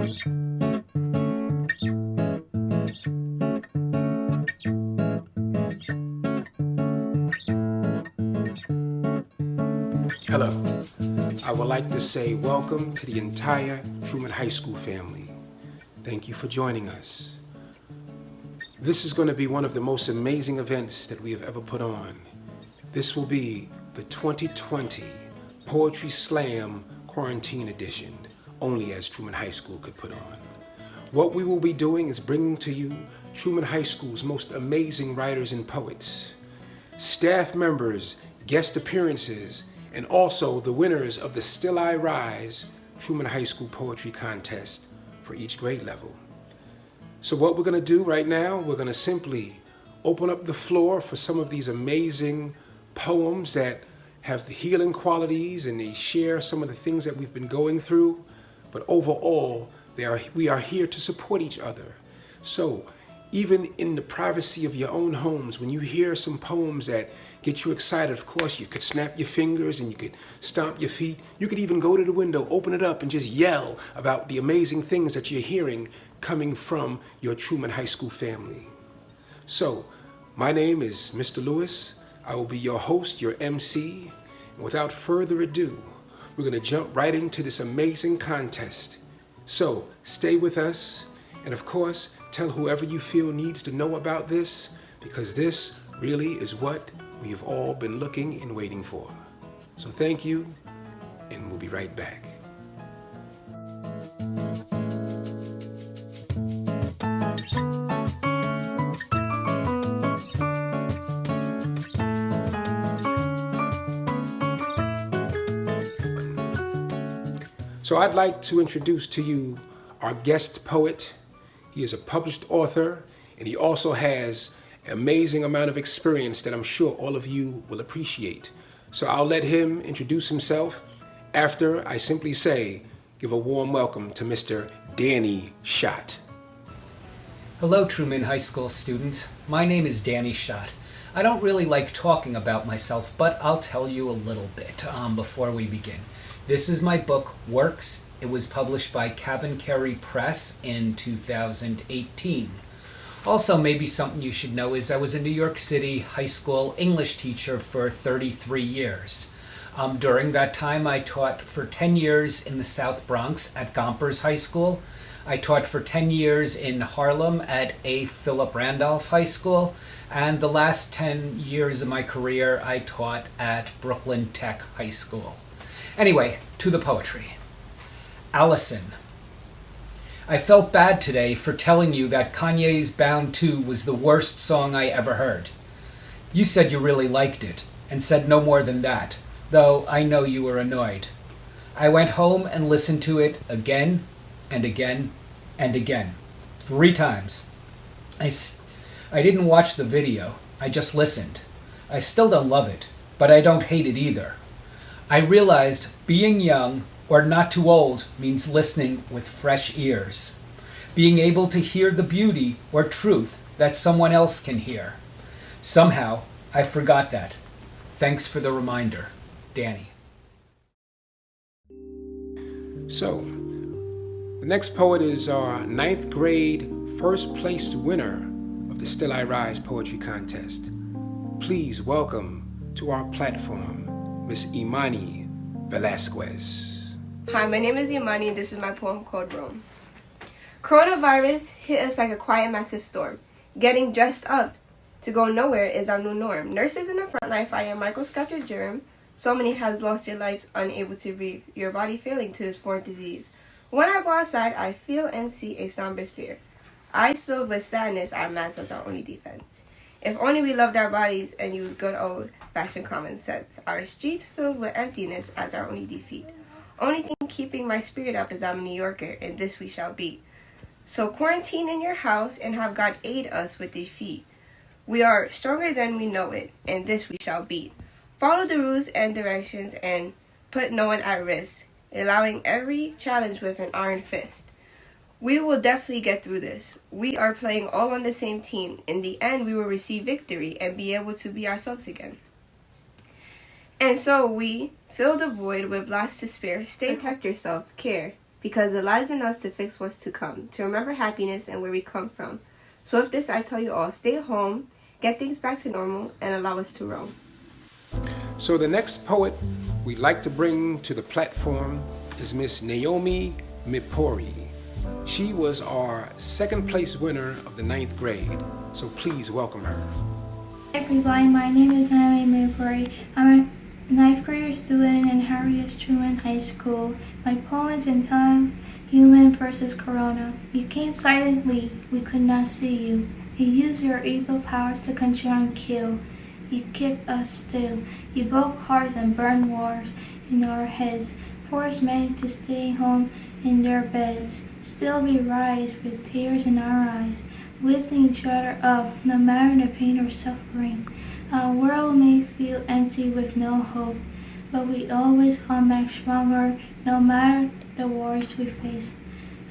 Hello. I would like to say welcome to the entire Truman High School family. Thank you for joining us. This is going to be one of the most amazing events that we have ever put on. This will be the 2020 Poetry Slam Quarantine Edition, only as Truman High School could put on. What we will be doing is bringing to you Truman High School's most amazing writers and poets, staff members, guest appearances, and also the winners of the Still I Rise Truman High School Poetry Contest for each grade level. So what we're going to do right now, we're going to simply open up the floor for some of these amazing poems that have the healing qualities and they share some of the things that we've been going through. But overall, we are here to support each other. So even in the privacy of your own homes, when you hear some poems that get you excited, of course, you could snap your fingers and you could stomp your feet. You could even go to the window, open it up, and just yell about the amazing things that you're hearing coming from your Truman High School family. So, my name is Mr. Lewis. I will be your host, your MC. And without further ado, we're going to jump right into this amazing contest. So, stay with us. And of course, tell whoever you feel needs to know about this, because this really is what we have all been looking and waiting for. So thank you, and we'll be right back. So I'd like to introduce to you our guest poet. He is a published author, and he also has an amazing amount of experience that I'm sure all of you will appreciate. So I'll let him introduce himself after I simply say, give a warm welcome to Mr. Danny Schott. Hello, Truman High School students. My name is Danny Schott. I don't really like talking about myself, but I'll tell you a little bit before we begin. This is my book, Works. It was published by Carey Press in 2018. Also, maybe something you should know is I was a New York City high school English teacher for 33 years. During that time, I taught for 10 years in the South Bronx at Gompers High School. I taught for 10 years in Harlem at A. Philip Randolph High School. And the last 10 years of my career, I taught at Brooklyn Tech High School. Anyway, to the poetry. Allison. I felt bad today for telling you that Kanye's Bound 2 was the worst song I ever heard. You said you really liked it, and said no more than that, though I know you were annoyed. I went home and listened to it again and again and again, 3 times. I didn't watch the video, I just listened. I still don't love it, but I don't hate it either. I realized being young or not too old means listening with fresh ears. Being able to hear the beauty or truth that someone else can hear. Somehow, I forgot that. Thanks for the reminder. Danny. So, the next poet is our 9th grade first place winner of the Still I Rise Poetry Contest. Please welcome to our platform, Miss Imani Velasquez. Hi, my name is Imani and this is my poem called Rome. Coronavirus hit us like a quiet, massive storm. Getting dressed up to go nowhere is our new norm. Nurses in the front line fighting a microscopic germ. So many has lost their lives unable to breathe. Your body failing to this foreign disease. When I go outside, I feel and see a somber stare. Eyes filled with sadness are masks of our only defense. If only we loved our bodies and used good old-fashioned common sense. Our streets filled with emptiness as our only defeat. Only thing keeping my spirit up is I'm a New Yorker, and this we shall be. So quarantine in your house and have God aid us with defeat. We are stronger than we know it, and this we shall beat. Follow the rules and directions and put no one at risk, allowing every challenge with an iron fist. We will definitely get through this. We are playing all on the same team. In the end, we will receive victory and be able to be ourselves again. And so we fill the void with lots to spare. Stay, protect yourself, care, because it lies in us to fix what's to come, to remember happiness and where we come from. So with this, I tell you all, stay home, get things back to normal, and allow us to roam. So the next poet we'd like to bring to the platform is Miss Naomi Mipori. She was our second place winner of the 9th grade, so please welcome her. Hi everybody, my name is Naomi Mipori. I'm a 9th grade student in Harry S. Truman High School. My poem is entitled Human versus Corona. You came silently, we could not see you. You used your evil powers to control and kill. You kept us still. You broke hearts and burned wars in our heads, forced many to stay home in their beds. Still we rise with tears in our eyes, lifting each other up, no matter the pain or suffering. Our world may feel empty with no hope, but we always come back stronger, no matter the wars we face.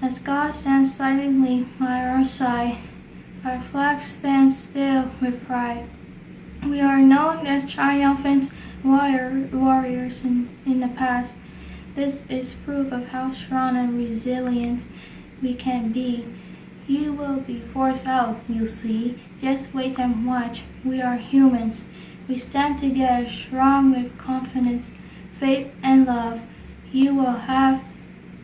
As God stands silently by our side, our flag stands still with pride. We are known as triumphant warriors in the past. This is proof of how strong and resilient we can be. You will be forced out, you'll see. Just wait and watch. We are humans. We stand together, strong with confidence, faith, and love. You will have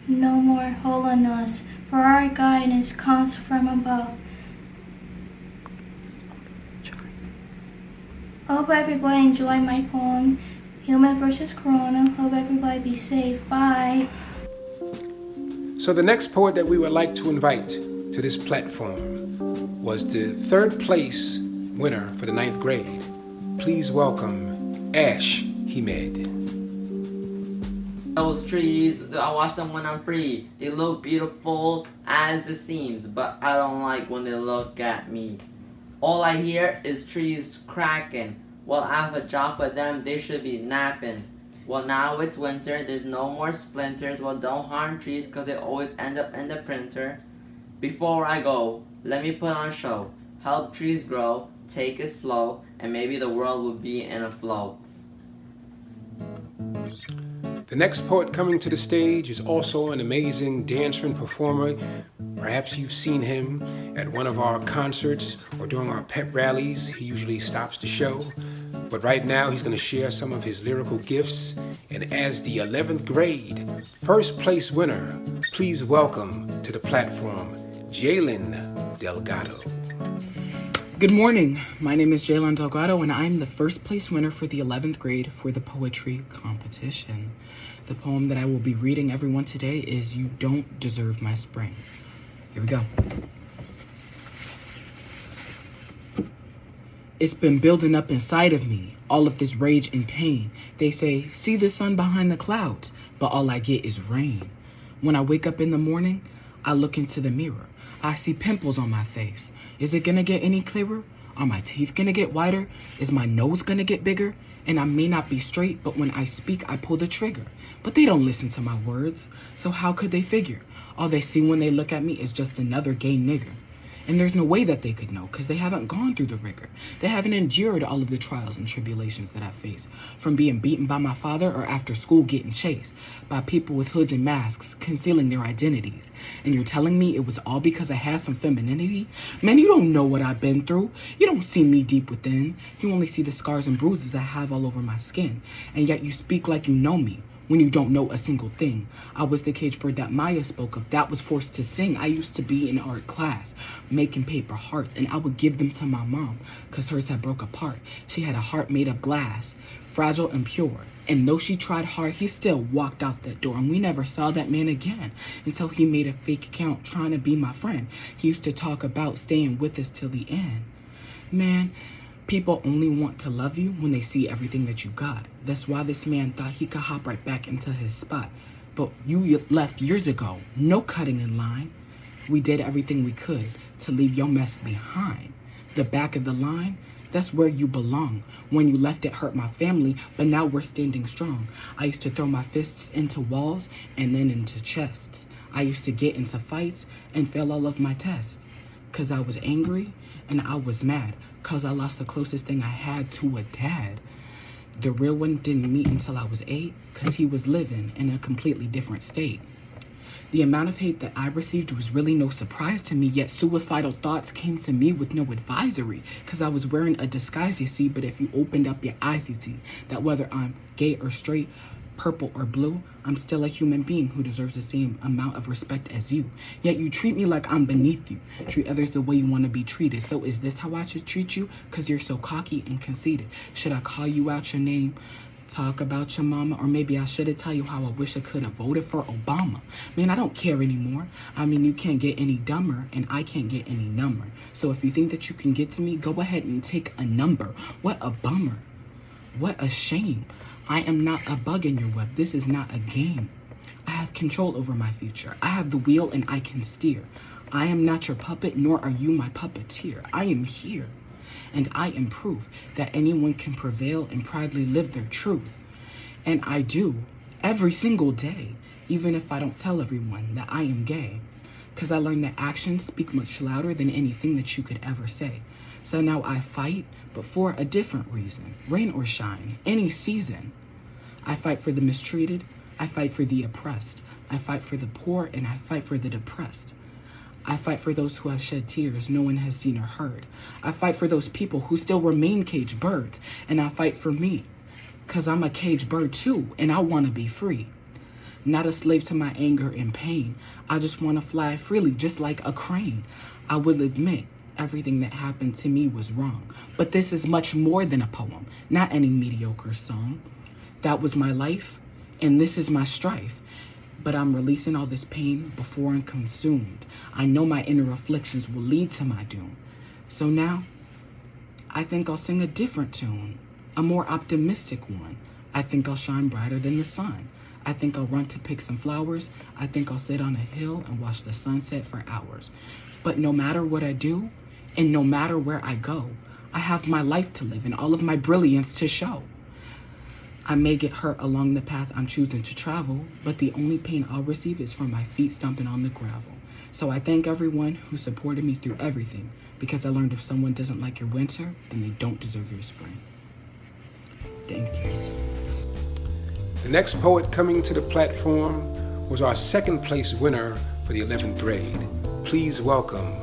no more hold on us, for our guidance comes from above. Hope everybody enjoyed my poem, Human versus Corona. Hope everybody be safe. Bye. So the next poet that we would like to invite to this platform was the 3rd place winner for the 9th grade. Please welcome Ash Hemed. Those trees, I watch them when I'm free. They look beautiful as it seems, but I don't like when they look at me. All I hear is trees cracking. Well, I have a job for them, they should be napping. Well, now it's winter, there's no more splinters. Well, don't harm trees, cause they always end up in the printer. Before I go, let me put on a show. Help trees grow, take it slow, and maybe the world will be in a flow. The next poet coming to the stage is also an amazing dancer and performer. Perhaps you've seen him at one of our concerts or during our pep rallies. He usually stops the show. But right now he's going to share some of his lyrical gifts. And as the 11th grade first place winner, please welcome to the platform, Jalen Delgado. Good morning. My name is Jalen Delgado, and I'm the first place winner for the 11th grade for the poetry competition. The poem that I will be reading everyone today is You Don't Deserve My Spring. Here we go. It's been building up inside of me, all of this rage and pain. They say, see the sun behind the clouds, but all I get is rain. When I wake up in the morning, I look into the mirror. I see pimples on my face. Is it gonna get any clearer? Are my teeth gonna get whiter? Is my nose gonna get bigger? And I may not be straight, but when I speak, I pull the trigger. But they don't listen to my words, so how could they figure? All they see when they look at me is just another gay nigger. And there's no way that they could know, because they haven't gone through the rigor. They haven't endured all of the trials and tribulations that I face, from being beaten by my father or after school getting chased by people with hoods and masks concealing their identities. And you're telling me it was all because I had some femininity? Man, you don't know what I've been through. You don't see me deep within. You only see the scars and bruises I have all over my skin. And yet you speak like you know me, when you don't know a single thing. I was the cage bird that Maya spoke of, that was forced to sing. I used to be in art class, making paper hearts, and I would give them to my mom, cause hers had broke apart. She had a heart made of glass, fragile and pure. And though she tried hard, he still walked out that door, and we never saw that man again until he made a fake account trying to be my friend. He used to talk about staying with us till the end. Man, people only want to love you when they see everything that you got. That's why this man thought he could hop right back into his spot. But you left years ago, no cutting in line. We did everything we could to leave your mess behind. The back of the line, that's where you belong. When you left, it hurt my family, but now we're standing strong. I used to throw my fists into walls and then into chests. I used to get into fights and fail all of my tests. Cause I was angry and I was mad. Cause I lost the closest thing I had to a dad. The real one didn't meet until I was 8, cause he was living in a completely different state. The amount of hate that I received was really no surprise to me, yet suicidal thoughts came to me with no advisory, because I was wearing a disguise, you see. But if you opened up your eyes, you see that whether I'm gay or straight, purple or blue, I'm still a human being who deserves the same amount of respect as you. Yet you treat me like I'm beneath you. Treat others the way you want to be treated. So is this how I should treat you? Because you're so cocky and conceited. Should I call you out your name? Talk about your mama? Or maybe I should have tell you how I wish I could have voted for Obama. Man, I don't care anymore. I mean, you can't get any dumber and I can't get any number. So if you think that you can get to me, go ahead and take a number. What a bummer. What a shame. I am not a bug in your web. This is not a game. I have control over my future. I have the wheel and I can steer. I am not your puppet, nor are you my puppeteer. I am here. And I am proof that anyone can prevail and proudly live their truth. And I do every single day, even if I don't tell everyone that I am gay. Because I learned that actions speak much louder than anything that you could ever say. So now I fight, but for a different reason. Rain or shine, any season. I fight for the mistreated. I fight for the oppressed. I fight for the poor, and I fight for the depressed. I fight for those who have shed tears no one has seen or heard. I fight for those people who still remain caged birds. And I fight for me, because I'm a caged bird too, and I want to be free. Not a slave to my anger and pain. I just want to fly freely, just like a crane. I will admit, everything that happened to me was wrong. But this is much more than a poem, not any mediocre song. That was my life, and this is my strife. But I'm releasing all this pain before I'm consumed. I know my inner afflictions will lead to my doom. So now, I think I'll sing a different tune, a more optimistic one. I think I'll shine brighter than the sun. I think I'll run to pick some flowers. I think I'll sit on a hill and watch the sunset for hours. But no matter what I do, and no matter where I go, I have my life to live and all of my brilliance to show. I may get hurt along the path I'm choosing to travel, but the only pain I'll receive is from my feet stomping on the gravel. So I thank everyone who supported me through everything, because I learned if someone doesn't like your winter, then they don't deserve your spring. Thank you. The next poet coming to the platform was our second place winner for the 11th grade. Please welcome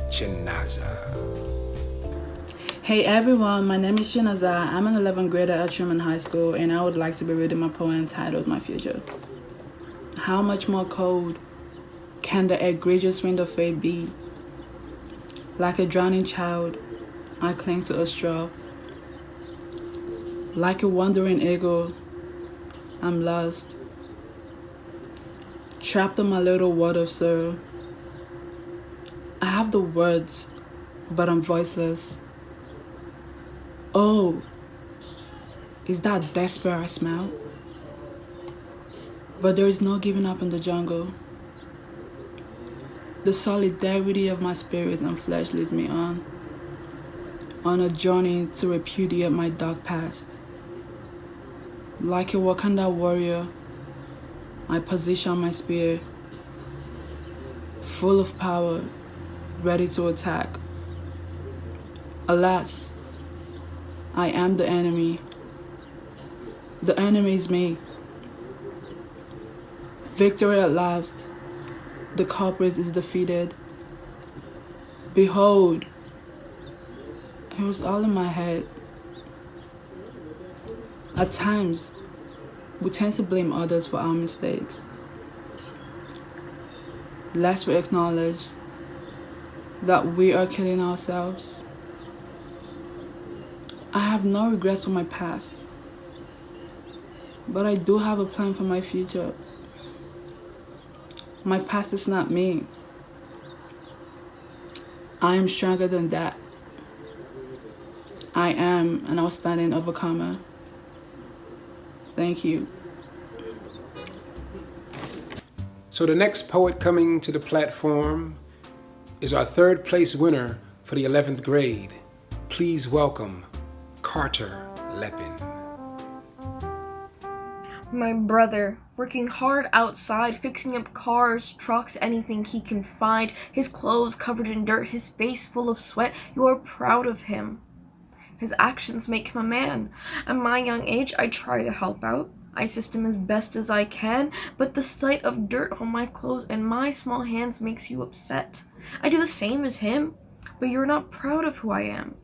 Chinaza. Hey everyone, my name is Chinaza. I'm an 11th grader at Truman High School, and I would like to be reading my poem titled My Future. How much more cold can the egregious wind of fate be? Like a drowning child, I cling to a straw. Like a wandering eagle, I'm lost, trapped in my little world of sorrow. I have the words, but I'm voiceless. Oh, is that despair I smell? But there is no giving up in the jungle. The solidarity of my spirit and flesh leads me on a journey to repudiate my dark past. Like a Wakanda warrior, I position my spear, full of power, ready to attack. Alas, I am the enemy. The enemy is me. Victory at last. The culprit is defeated. Behold, it was all in my head. At times, we tend to blame others for our mistakes, lest we acknowledge that we are killing ourselves. I have no regrets for my past, but I do have a plan for my future. My past is not me. I am stronger than that. I am an outstanding overcomer. Thank you. So the next poet coming to the platform is our third place winner for the 11th grade. Please welcome Carter Lepin. My brother, working hard outside, fixing up cars, trucks, anything he can find, his clothes covered in dirt, his face full of sweat. You are proud of him. His actions make him a man. At my young age, I try to help out. I system as best as I can, but the sight of dirt on my clothes and my small hands makes you upset. I do the same as him, but you're not proud of who I am.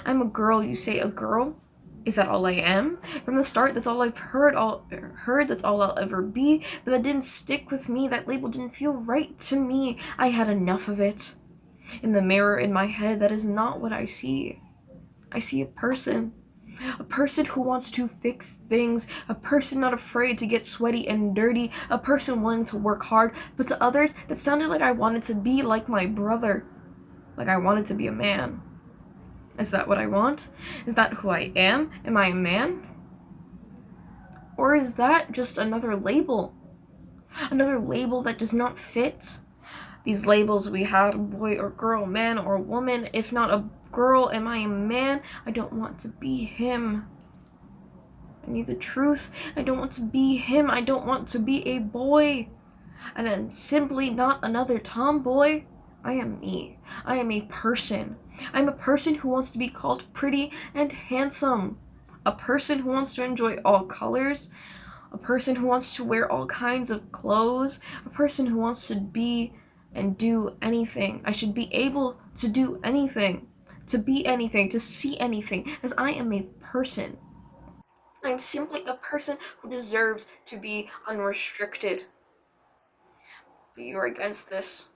I'm a girl, you say. A girl? Is that all I am? From the start, that's all I've heard, that's all I'll ever be, but that didn't stick with me. That label didn't feel right to me. I had enough of it. In the mirror in my head, that is not what I see. I see a person who wants to fix things, a person not afraid to get sweaty and dirty, a person willing to work hard, but to others, that sounded like I wanted to be like my brother, like I wanted to be a man. Is that what I want? Is that who I am? Am I a man? Or is that just another label? Another label that does not fit? These labels we had, boy or girl, man or woman. If not a girl, am I a man? I don't want to be him. I need the truth. I don't want to be him. I don't want to be a boy. And I'm simply not another tomboy. I am me. I am a person. I'm a person who wants to be called pretty and handsome. A person who wants to enjoy all colors. A person who wants to wear all kinds of clothes. A person who wants to be and do anything. I should be able to do anything, to be anything, to see anything, as I am a person. I am simply a person who deserves to be unrestricted. But you are against this.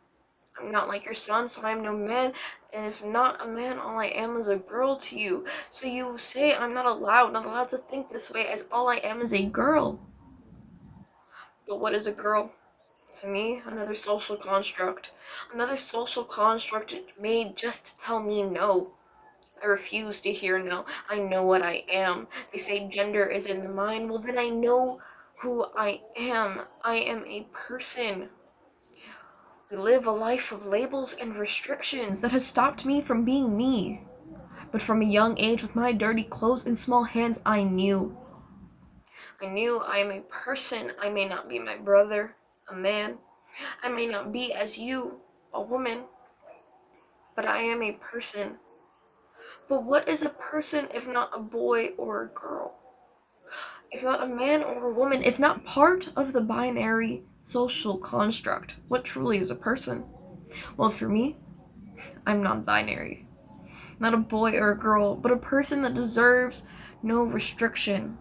I'm not like your son, so I am no man, and if not a man, all I am is a girl to you. So you say I'm not allowed to think this way, as all I am is a girl. But what is a girl? To me, another social construct. Another social construct made just to tell me no. I refuse to hear no. I know what I am. They say gender is in the mind. Well, then I know who I am. I am a person. We live a life of labels and restrictions that has stopped me from being me. But from a young age, with my dirty clothes and small hands, I knew I am a person. I may not be my brother, a man. I may not be as you, a woman. But I am a person. But what is a person if not a boy or a girl? If not a man or a woman, if not part of the binary social construct, what truly is a person? Well, for me, I'm non-binary. Not a boy or a girl, but a person that deserves no restriction.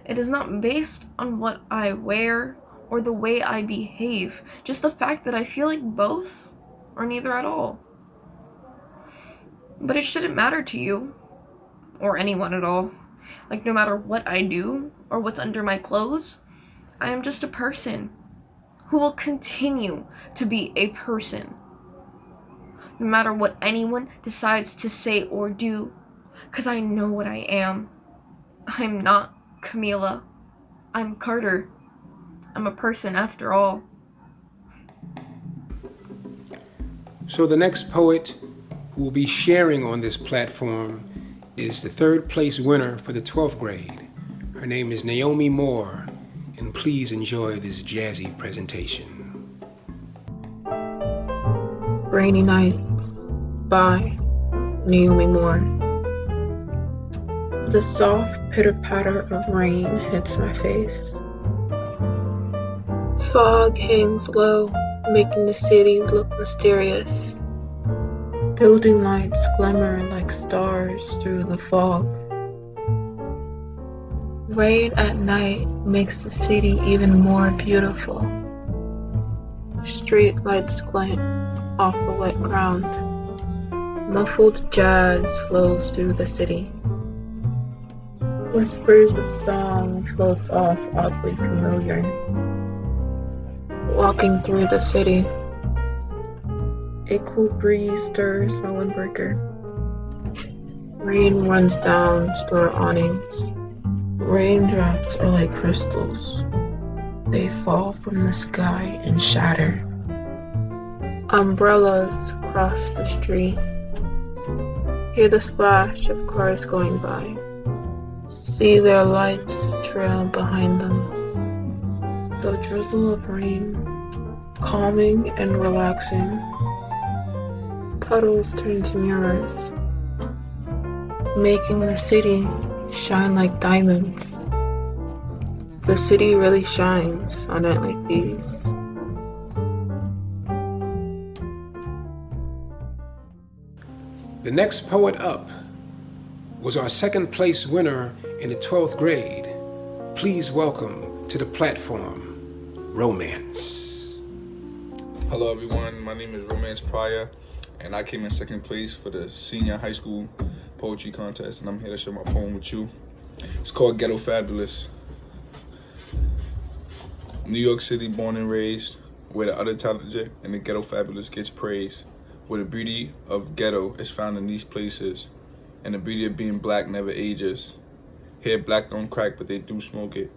It is not based on what I wear or the way I behave, just the fact that I feel like both or neither at all. But it shouldn't matter to you, or anyone at all. Like, no matter what I do or what's under my clothes, I am just a person who will continue to be a person. No matter what anyone decides to say or do, because I know what I am. I'm not Camila. I'm Carter. I'm a person after all. So the next poet who will be sharing on this platform is the third place winner for the 12th grade. Her name is Naomi Moore, and please enjoy this jazzy presentation. Rainy Nights by Naomi Moore. The soft pitter-patter of rain hits my face. Fog hangs low, making the city look mysterious. Building lights glimmer like stars through the fog. Rain at night makes the city even more beautiful. Street lights glint off the wet ground. Muffled jazz flows through the city. Whispers of song floats off oddly familiar. Walking through the city, a cool breeze stirs my windbreaker. Rain runs down store awnings. Raindrops are like crystals. They fall from the sky and shatter. Umbrellas cross the street. Hear the splash of cars going by. See their lights trail behind them. The drizzle of rain, calming and relaxing. Puddles turn to mirrors, making the city shine like diamonds. The city really shines on nights like these. The next poet up was our second place winner in the 12th grade. Please welcome to the platform, Romance. Hello everyone, my name is Romance Pryor, and I came in second place for the senior high school poetry contest, and I'm here to share my poem with you. It's called Ghetto Fabulous. New York City, born and raised, where the other talented and the ghetto fabulous gets praised, where the beauty of ghetto is found in these places, and the beauty of being black never ages. Here, black don't crack, but they do smoke it.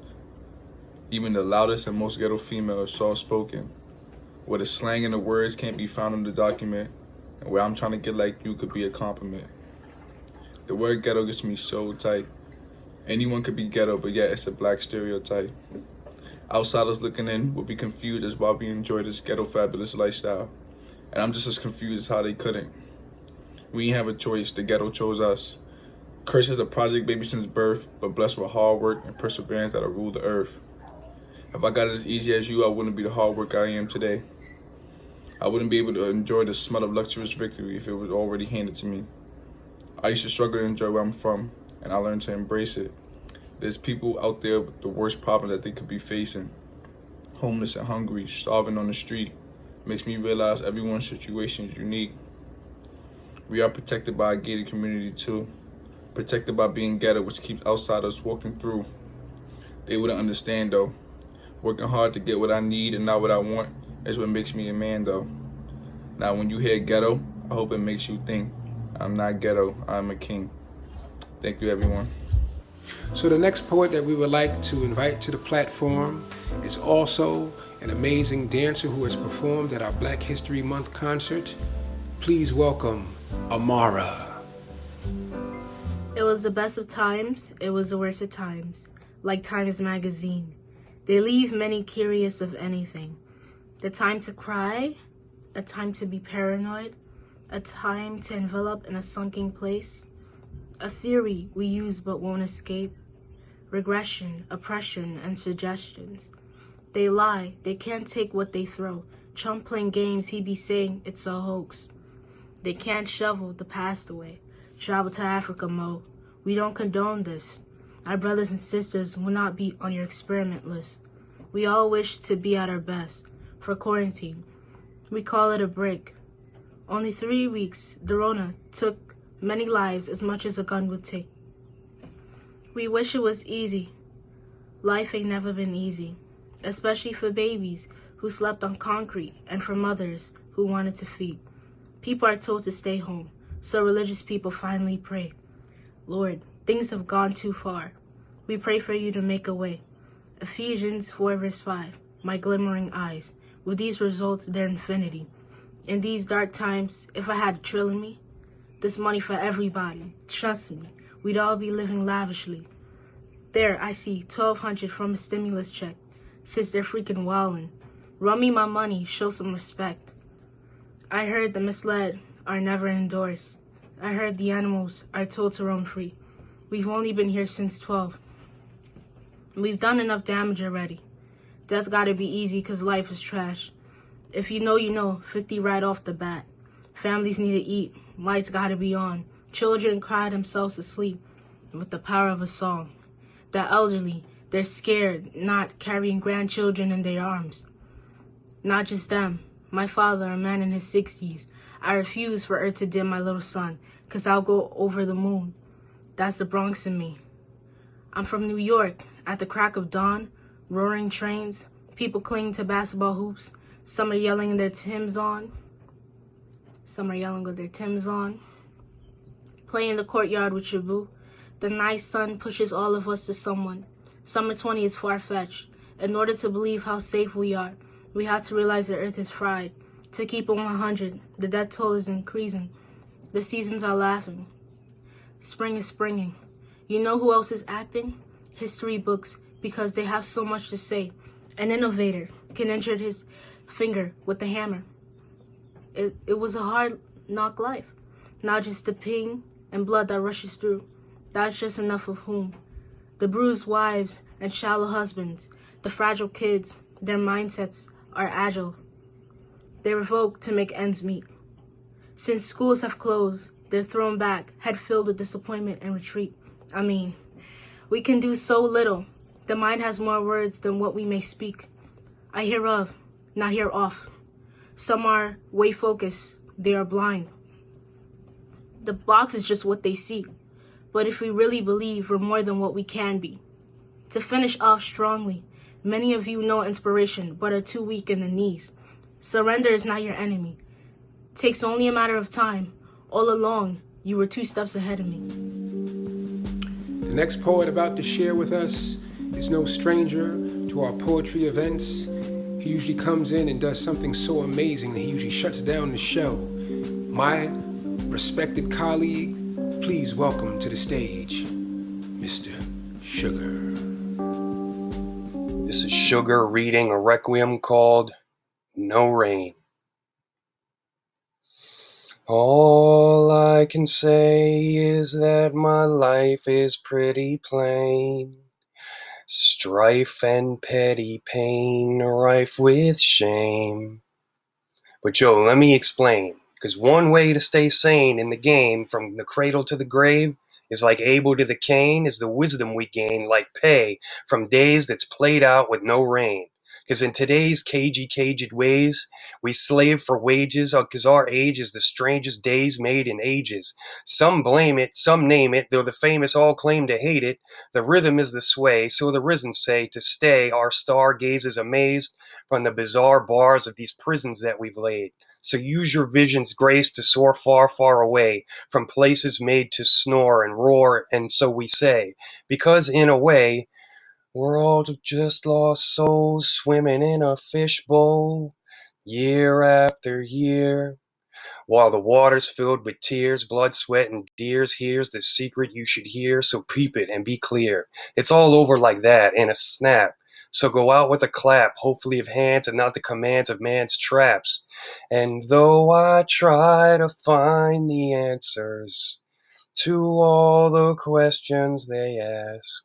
Even the loudest and most ghetto female is soft-spoken, where the slang and the words can't be found in the document, and where I'm trying to get like you could be a compliment. The word ghetto gets me so tight. Anyone could be ghetto, but yet it's a black stereotype. Outsiders looking in will be confused as why we enjoy this ghetto fabulous lifestyle. And I'm just as confused as how they couldn't. We ain't have a choice, the ghetto chose us. Cursed as a project baby since birth, but blessed with hard work and perseverance that'll rule the earth. If I got it as easy as you, I wouldn't be the hard worker I am today. I wouldn't be able to enjoy the smell of luxurious victory if it was already handed to me. I used to struggle to enjoy where I'm from, and I learned to embrace it. There's people out there with the worst problem that they could be facing. Homeless and hungry, starving on the street. Makes me realize everyone's situation is unique. We are protected by a gated community too. Protected by being ghetto, which keeps outsiders walking through. They wouldn't understand though. Working hard to get what I need and not what I want is what makes me a man though. Now when you hear ghetto, I hope it makes you think, I'm not ghetto, I'm a king. Thank you everyone. So the next poet that we would like to invite to the platform is also an amazing dancer who has performed at our Black History Month concert. Please welcome Amara. It was the best of times, it was the worst of times, like Times Magazine. They leave many curious of anything. The time to cry, a time to be paranoid, a time to envelop in a sunken place, a theory we use but won't escape, regression, oppression, and suggestions. They lie, they can't take what they throw. Trump playing games, he be saying it's a hoax. They can't shovel the past away. Travel to Africa, Mo. We don't condone this. Our brothers and sisters will not be on your experiment list. We all wish to be at our best. For quarantine, we call it a break. Only 3 weeks, the Rona took many lives as much as a gun would take. We wish it was easy. Life ain't never been easy, especially for babies who slept on concrete and for mothers who wanted to feed. People are told to stay home, so religious people finally pray. Lord, things have gone too far. We pray for you to make a way. Ephesians 4 verse 5, my glimmering eyes, with these results their infinity. In these dark times, if I had a trill in me, this money for everybody, trust me, we'd all be living lavishly. There, I see $1,200 from a stimulus check, since they're freaking wildin'. Run me my money, show some respect. I heard the misled are never endorsed. I heard the animals are told to roam free. We've only been here since 12. We've done enough damage already. Death gotta be easy cause life is trash. If you know, 50 right off the bat. Families need to eat, lights gotta be on. Children cry themselves to sleep with the power of a song. The elderly, they're scared, not carrying grandchildren in their arms. Not just them. My father, a man in his 60s, I refuse for Earth to dim my little son, cause I'll go over the moon. That's the Bronx in me. I'm from New York. At the crack of dawn, roaring trains, people clinging to basketball hoops. Some are yelling their Timbs on. Play in the courtyard with your boo. The nice sun pushes all of us to someone. Summer 20 is far-fetched. In order to believe how safe we are, we have to realize the earth is fried. To keep it 100, the death toll is increasing. The seasons are laughing. Spring is springing. You know who else is acting? History books, because they have so much to say. An innovator can injure his finger with a hammer. It was a hard knock life. Not just the pain and blood that rushes through. That's just enough of whom. The bruised wives and shallow husbands. The fragile kids, their mindsets are agile. They revoke to make ends meet. Since schools have closed, they're thrown back, head filled with disappointment and retreat. We can do so little. The mind has more words than what we may speak. I hear of, not hear off. Some are way focused, they are blind. The box is just what they see. But if we really believe we're more than what we can be. To finish off strongly, many of you know inspiration, but are too weak in the knees. Surrender is not your enemy. Takes only a matter of time. All along, you were 2 steps ahead of me. The next poet about to share with us is no stranger to our poetry events. He usually comes in and does something so amazing that he usually shuts down the show. My respected colleague, please welcome to the stage, Mr. Sugar. This is Sugar reading a requiem called No Rain. All I can say is that my life is pretty plain. Strife and petty pain, rife with shame. But yo, let me explain. Because one way to stay sane in the game, from the cradle to the grave, is like Abel to the Cain, is the wisdom we gain, like pay from days that's played out with no rain. Because in today's caged ways, we slave for wages, because our age is the strangest days made in ages. Some blame it, some name it, though the famous all claim to hate it. The rhythm is the sway, so the risen say, to stay, our star gazes amazed from the bizarre bars of these prisons that we've laid. So use your vision's grace to soar far, far away from places made to snore and roar, and so we say, because in a way, we're all just lost souls swimming in a fishbowl, year after year. While the water's filled with tears, blood, sweat, and tears, here's the secret you should hear, so peep it and be clear. It's all over like that, in a snap. So go out with a clap, hopefully of hands and not the commands of man's traps. And though I try to find the answers to all the questions they ask,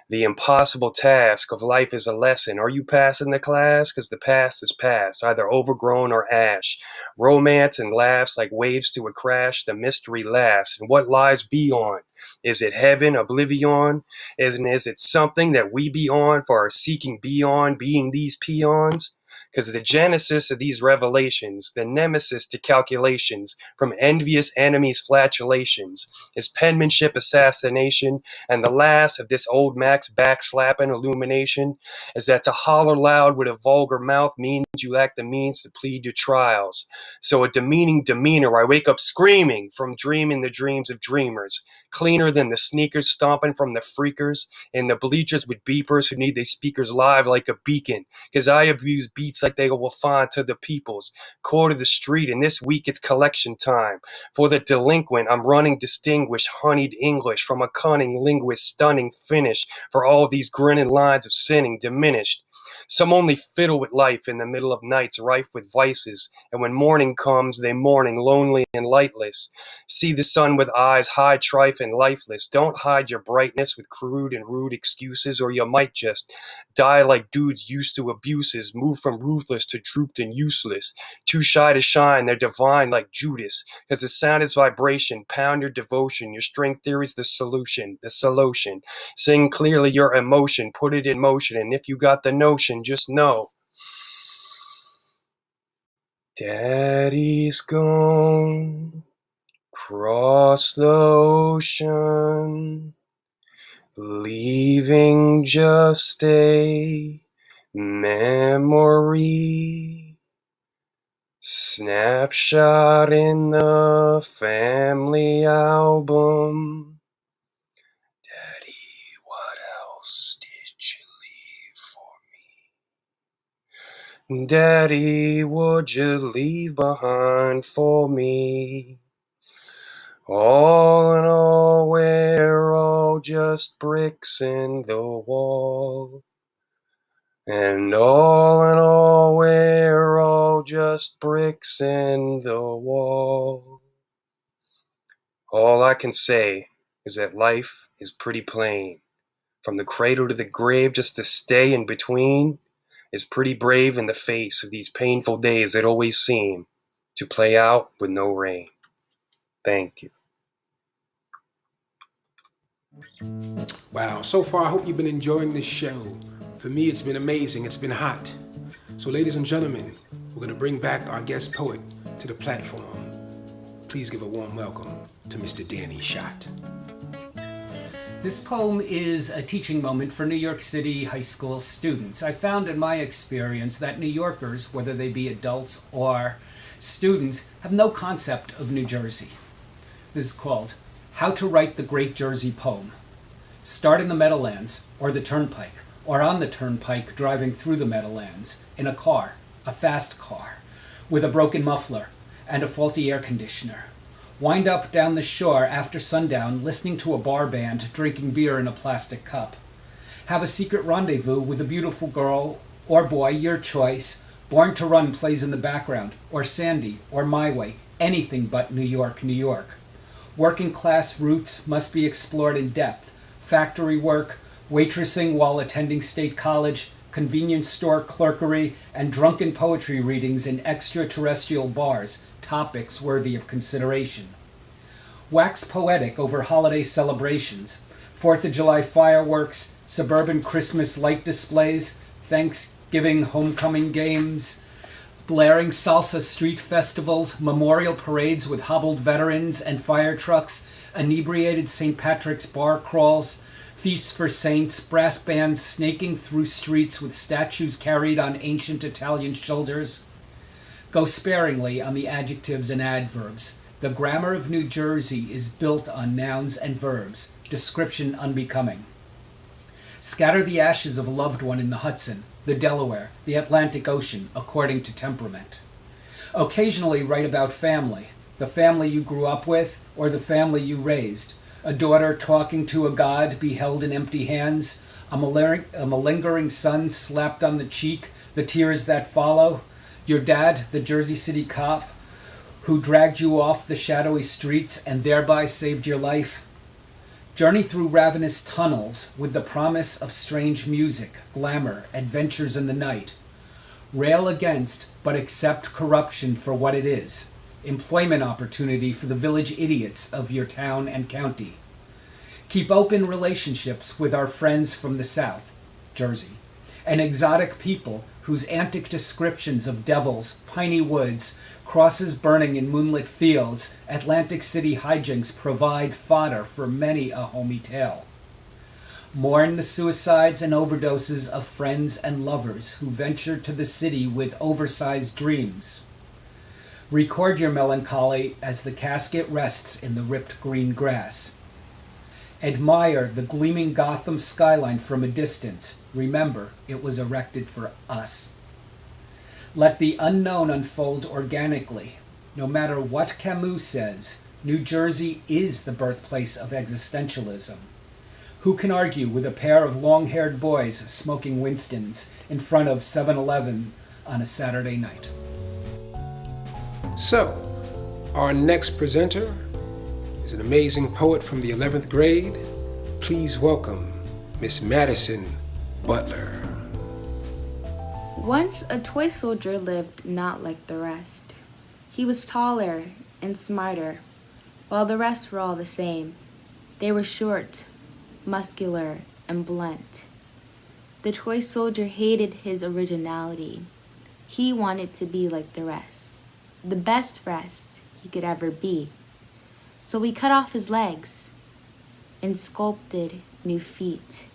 the impossible task of life is a lesson. Are you passing the class? Because the past is past, either overgrown or ash. Romance and laughs like waves to a crash, the mystery lasts. And what lies beyond? Is it heaven, oblivion? Is it something that we be on for our seeking beyond being these peons? Because the genesis of these revelations, the nemesis to calculations, from envious enemies' flatulations, is penmanship assassination, and the last of this old Max backslapping illumination is that to holler loud with a vulgar mouth means you lack the means to plead your trials. So a demeaning demeanor, I wake up screaming from dreaming the dreams of dreamers, cleaner than the sneakers stomping from the freakers in the bleachers with beepers who need their speakers live like a beacon, because I abuse beats like they will find to the peoples. Core to the street, and this week it's collection time. For the delinquent, I'm running distinguished, honeyed English from a cunning linguist, stunning finish for all these grinning lines of sinning diminished. Some only fiddle with life in the middle of nights rife with vices, and when morning comes, they mourning lonely and lightless. See the sun with eyes high, trife, and lifeless. Don't hide your brightness with crude and rude excuses, or you might just die like dudes used to abuses, move from ruthless to drooped and useless. Too shy to shine, they're divine like Judas, because the sound is vibration. Pound your devotion, your string theory's the solution, the solution. Sing clearly your emotion, put it in motion, and if you got the notion, just know Daddy's gone, cross the ocean, leaving just a memory, snapshot in the family album. Daddy, what else did you leave for me? Daddy, would you leave behind for me? All in all, we're all just bricks in the wall. And all in all, we're all just bricks in the wall. All I can say is that life is pretty plain. from the cradle to the grave just to stay in between is pretty brave in the face of these painful days that always seem to play out with no rain. Thank you. Wow, so far I hope you've been enjoying this show. For me, it's been amazing. It's been hot. So ladies and gentlemen, we're going to bring back our guest poet to the platform. Please give a warm welcome to Mr. Danny Schott. This poem is a teaching moment for New York City high school students. I found in my experience that New Yorkers, whether they be adults or students, have no concept of New Jersey. This is called How to Write the Great Jersey Poem. Start in the Meadowlands or the Turnpike, or on the Turnpike driving through the Meadowlands, in a car, a fast car, with a broken muffler and a faulty air conditioner. Wind up down the shore after sundown, listening to a bar band, drinking beer in a plastic cup. Have a secret rendezvous with a beautiful girl or boy, your choice. Born to Run plays in the background, or Sandy, or My Way, anything but New York, New York. Working class roots must be explored in depth. Factory work, waitressing while attending state college, convenience store clerkery, and drunken poetry readings in extraterrestrial bars, topics worthy of consideration. Wax poetic over holiday celebrations, 4th of July fireworks, suburban Christmas light displays, Thanksgiving homecoming games, blaring salsa street festivals, memorial parades with hobbled veterans and fire trucks, inebriated St. Patrick's bar crawls, feasts for saints, brass bands snaking through streets with statues carried on ancient Italian shoulders. Go sparingly on the adjectives and adverbs. The grammar of New Jersey is built on nouns and verbs, description unbecoming. Scatter the ashes of a loved one in the Hudson, the Delaware, the Atlantic Ocean, according to temperament. Occasionally write about family, the family you grew up with or the family you raised. A daughter talking to a god beheld in empty hands, a malingering son slapped on the cheek, the tears that follow. Your dad, the Jersey City cop, who dragged you off the shadowy streets and thereby saved your life. Journey through ravenous tunnels with the promise of strange music, glamour, adventures in the night. Rail against, but accept corruption for what it is. Employment opportunity for the village idiots of your town and county. Keep open relationships with our friends from the South, Jersey, and exotic people whose antic descriptions of devils, piney woods, crosses burning in moonlit fields, Atlantic City hijinks provide fodder for many a homey tale. Mourn the suicides and overdoses of friends and lovers who ventured to the city with oversized dreams. Record your melancholy as the casket rests in the ripped green grass. Admire the gleaming Gotham skyline from a distance. Remember, it was erected for us. Let the unknown unfold organically. No matter what Camus says, New Jersey is the birthplace of existentialism. Who can argue with a pair of long-haired boys smoking Winstons in front of 7-Eleven on a Saturday night? So, our next presenter is an amazing poet from the 11th grade. Please welcome Miss Madison Butler. Once a toy soldier lived not like the rest. He was taller and smarter, while the rest were all the same. They were short, muscular, and blunt. The toy soldier hated his originality. He wanted to be like the rest, the best rest he could ever be. So he cut off his legs and sculpted new feet.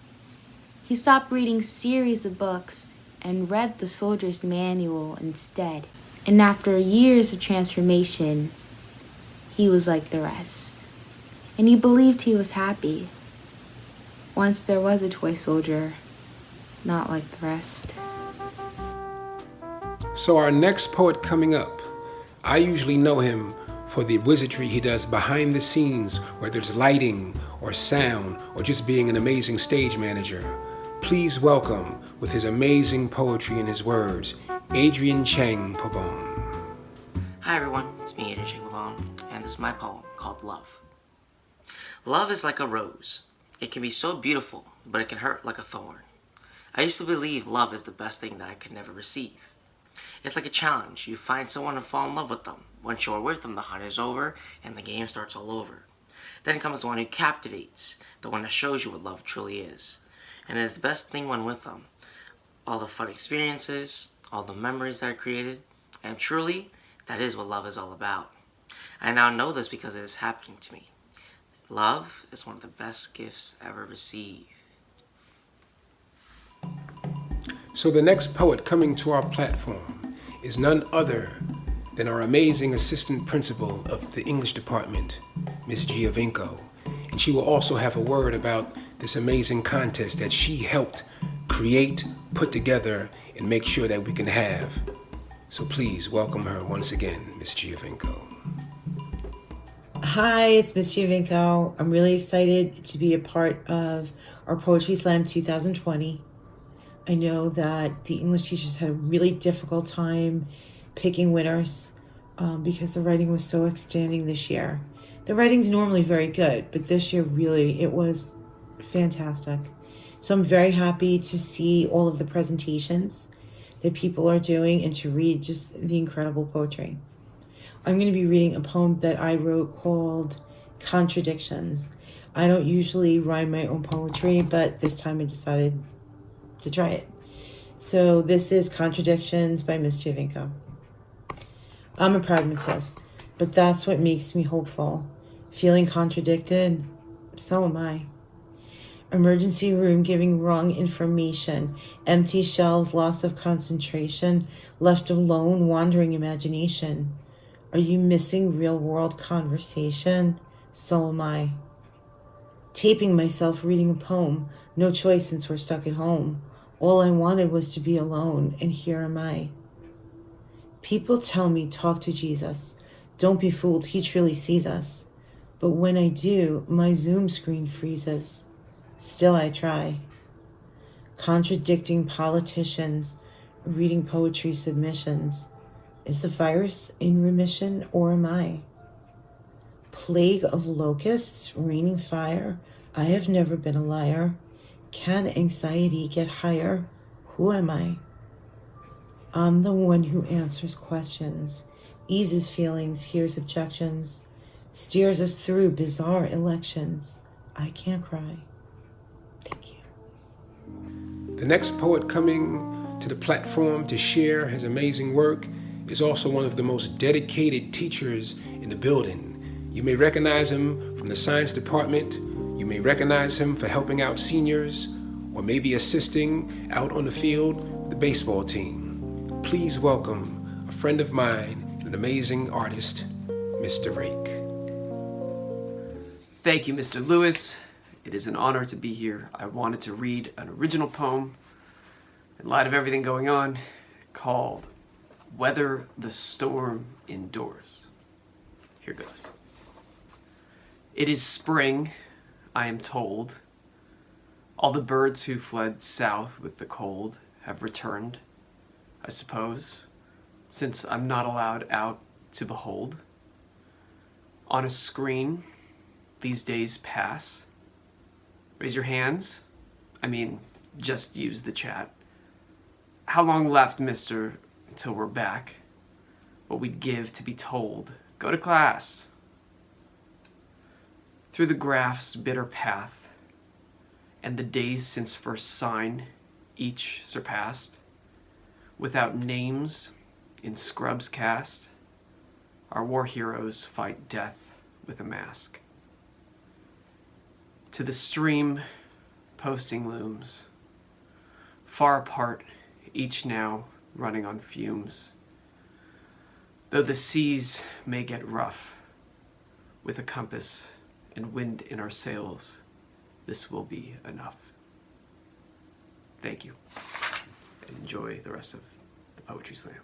He stopped reading series of books and read the soldier's manual instead. And after years of transformation, he was like the rest. And he believed he was happy. Once there was a toy soldier, not like the rest. So our next poet coming up, I usually know him for the wizardry he does behind the scenes, whether it's lighting or sound or just being an amazing stage manager. Please welcome, with his amazing poetry and his words, Adrian Chang Pabon. Hi everyone, it's me, Adrian Chang Pabon, and this is my poem called Love. Love is like a rose. It can be so beautiful, but it can hurt like a thorn. I used to believe love is the best thing that I could never receive. It's like a challenge. You find someone and fall in love with them. Once you're with them, the hunt is over and the game starts all over. Then comes the one who captivates, the one that shows you what love truly is. And it is the best thing when with them. All the fun experiences, all the memories that are created, and truly, that is what love is all about. I now know this because it is happening to me. Love is one of the best gifts ever received. So the next poet coming to our platform is none other than our amazing assistant principal of the English department, Miss Giovinco. And she will also have a word about this amazing contest that she helped create, put together, and make sure that we can have. So please welcome her once again, Miss Giovinco. Hi, it's Miss Giovinco. I'm really excited to be a part of our Poetry Slam 2020. I know that the English teachers had a really difficult time picking winners because the writing was so outstanding this year. The writing's normally very good, but this year really it was fantastic. So I'm very happy to see all of the presentations that people are doing and to read just the incredible poetry. I'm going to be reading a poem that I wrote called Contradictions. I don't usually rhyme my own poetry, but this time I decided to try it. So this is Contradictions by Miss Giovinco. I'm a pragmatist, but that's what makes me hopeful. Feeling contradicted, so am I. Emergency room giving wrong information, empty shelves, loss of concentration, left alone, wandering imagination. Are you missing real world conversation? So am I. Taping myself reading a poem, no choice since we're stuck at home. All I wanted was to be alone, and here am I. People tell me, talk to Jesus. Don't be fooled, he truly sees us. But when I do, my Zoom screen freezes. Still I try. Contradicting politicians, reading poetry submissions. Is the virus in remission, or am I? Plague of locusts, raining fire. I have never been a liar. Can anxiety get higher? Who am I? I'm the one who answers questions, eases feelings, hears objections, steers us through bizarre elections. I can't cry. Thank you. The next poet coming to the platform to share his amazing work is also one of the most dedicated teachers in the building. You may recognize him from the science department. You may recognize him for helping out seniors or maybe assisting out on the field with the baseball team. Please welcome a friend of mine and an amazing artist, Mr. Rake. Thank you, Mr. Lewis. It is an honor to be here. I wanted to read an original poem in light of everything going on called Weather the Storm Indoors. Here goes. It is spring, I am told. All the birds who fled south with the cold have returned, I suppose, since I'm not allowed out to behold. On a screen, these days pass. Raise your hands. Just use the chat. How long left, mister, until we're back? What we'd give to be told. Go to class. Through the graph's bitter path, and the days since first sign, each surpassed, without names in scrubs cast, our war heroes fight death with a mask. To the stream, posting looms, far apart, each now running on fumes. Though the seas may get rough, with a compass and wind in our sails, this will be enough. Thank you, and enjoy the rest of the Poetry Slam.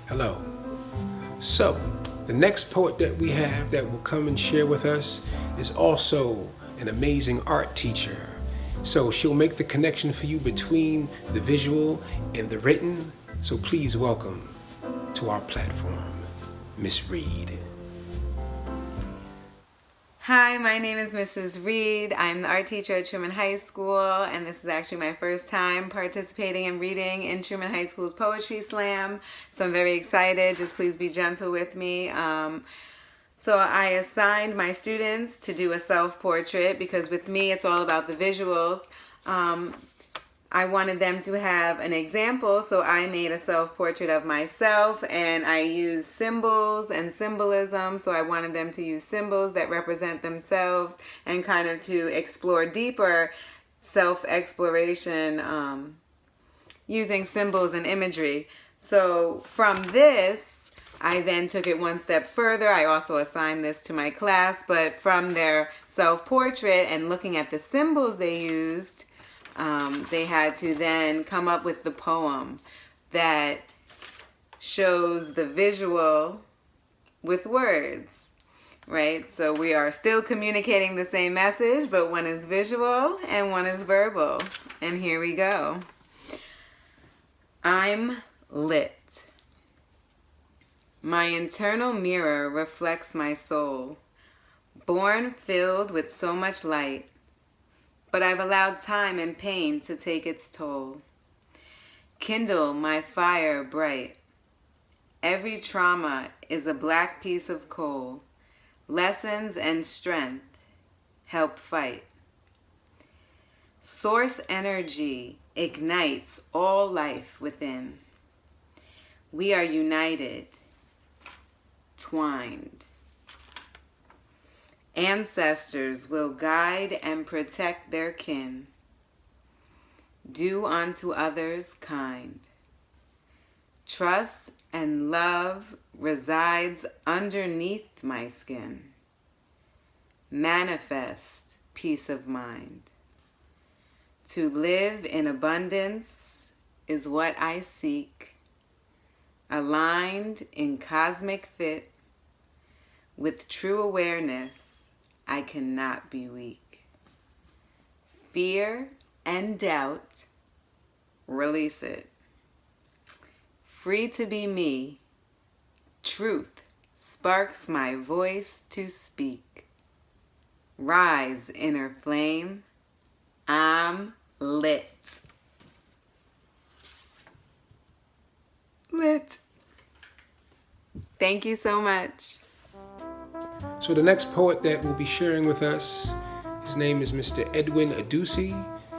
Hello. So, the next poet that we have that will come and share with us is also an amazing art teacher. So she'll make the connection for you between the visual and the written. So please welcome to our platform, Miss Reed. Hi, my name is Mrs. Reed. I'm the art teacher at Truman High School, and this is actually my first time participating in reading in Truman High School's Poetry Slam, so I'm very excited. Just please be gentle with me. So I assigned my students to do a self-portrait because with me it's all about the visuals. I wanted them to have an example, so I made a self-portrait of myself, and I used symbols and symbolism. So I wanted them to use symbols that represent themselves and kind of to explore deeper self-exploration using symbols and imagery. So from this, I then took it one step further. I also assigned this to my class, but from their self-portrait and looking at the symbols they used, they had to then come up with the poem that shows the visual with words, right? So we are still communicating the same message, but one is visual and one is verbal. And here we go. I'm lit. My internal mirror reflects my soul, born filled with so much light. But I've allowed time and pain to take its toll. Kindle my fire bright. Every trauma is a black piece of coal. Lessons and strength help fight. Source energy ignites all life within. We are united, twined. Ancestors will guide and protect their kin. Do unto others kind. Trust and love resides underneath my skin. Manifest peace of mind. To live in abundance is what I seek. Aligned in cosmic fit with true awareness, I cannot be weak. Fear and doubt, release it. Free to be me, truth sparks my voice to speak. Rise, inner flame, I'm lit. Lit. Thank you so much. So the next poet that will be sharing with us, his name is Mr. Edwin Adusi,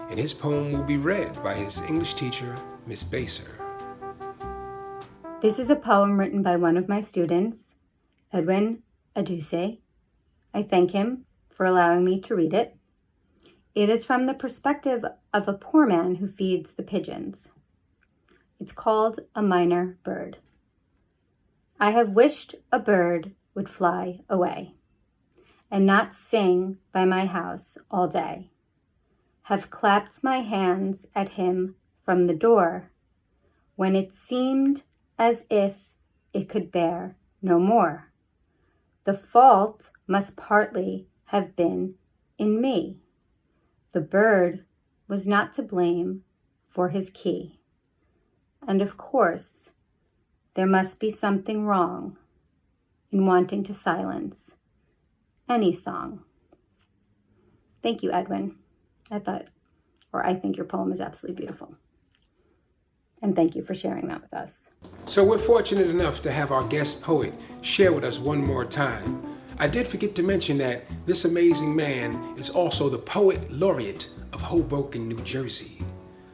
and his poem will be read by his English teacher, Miss Baser. This is a poem written by one of my students, Edwin Adusi. I thank him for allowing me to read it. It is from the perspective of a poor man who feeds the pigeons. It's called A Minor Bird. I have wished a bird would fly away and not sing by my house all day. Have clapped my hands at him from the door when it seemed as if it could bear no more. The fault must partly have been in me. The bird was not to blame for his key. And of course, there must be something wrong in wanting to silence any song. Thank you, Edwin. I think your poem is absolutely beautiful. And thank you for sharing that with us. So we're fortunate enough to have our guest poet share with us one more time. I did forget to mention that this amazing man is also the Poet Laureate of Hoboken, New Jersey.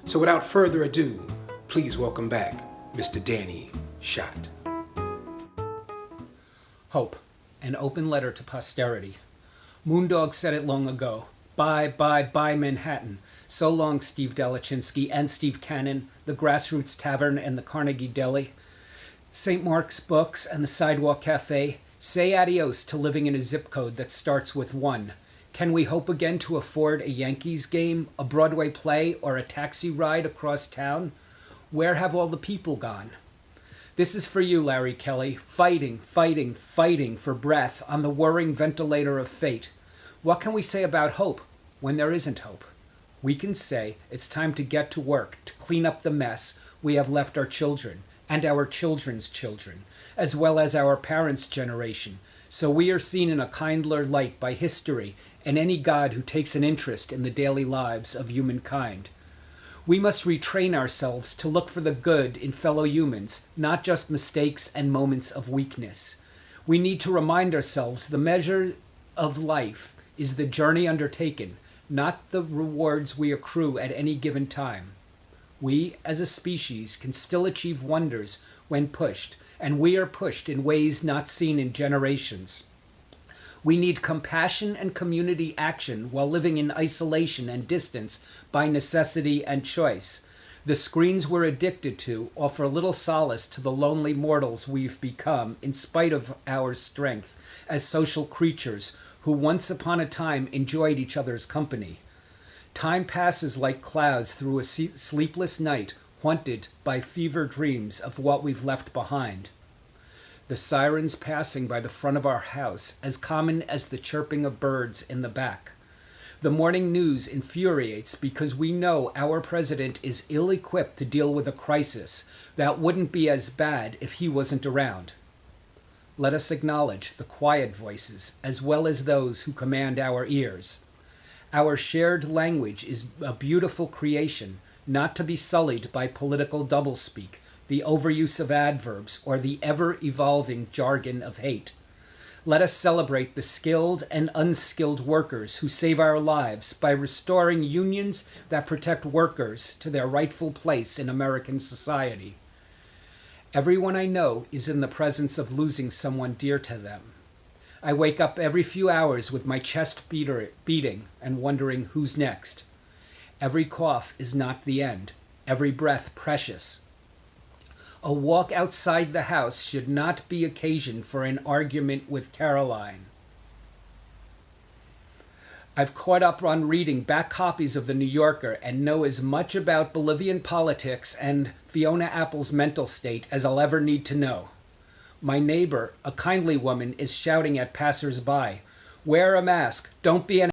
So without further ado, please welcome back Mr. Danny Schott. Hope, an open letter to posterity. Moondog said it long ago. Bye, bye, bye, Manhattan. So long, Steve Delachinsky and Steve Cannon, the Grassroots Tavern and the Carnegie Deli, St. Mark's Books and the Sidewalk Cafe. Say adios to living in a zip code that starts with 1. Can we hope again to afford a Yankees game, a Broadway play, or a taxi ride across town? Where have all the people gone? This is for you, Larry Kelly, fighting, fighting, fighting for breath on the whirring ventilator of fate. What can we say about hope when there isn't hope? We can say it's time to get to work, to clean up the mess we have left our children, and our children's children, as well as our parents' generation, so we are seen in a kinder light by history and any God who takes an interest in the daily lives of humankind. We must retrain ourselves to look for the good in fellow humans, not just mistakes and moments of weakness. We need to remind ourselves the measure of life is the journey undertaken, not the rewards we accrue at any given time. We, as a species, can still achieve wonders when pushed, and we are pushed in ways not seen in generations. We need compassion and community action while living in isolation and distance by necessity and choice. The screens we're addicted to offer little solace to the lonely mortals we've become in spite of our strength as social creatures who once upon a time enjoyed each other's company. Time passes like clouds through a sleepless night, haunted by fever dreams of what we've left behind. The sirens passing by the front of our house, as common as the chirping of birds in the back. The morning news infuriates because we know our president is ill-equipped to deal with a crisis that wouldn't be as bad if he wasn't around. Let us acknowledge the quiet voices as well as those who command our ears. Our shared language is a beautiful creation, not to be sullied by political doublespeak, the overuse of adverbs, or the ever-evolving jargon of hate. Let us celebrate the skilled and unskilled workers who save our lives by restoring unions that protect workers to their rightful place in American society. Everyone I know is in the presence of losing someone dear to them. I wake up every few hours with my chest beating and wondering who's next. Every cough is not the end, every breath precious. A walk outside the house should not be occasion for an argument with Caroline. I've caught up on reading back copies of The New Yorker and know as much about Bolivian politics and Fiona Apple's mental state as I'll ever need to know. My neighbor, a kindly woman, is shouting at passers-by, "Wear a mask, don't be an..."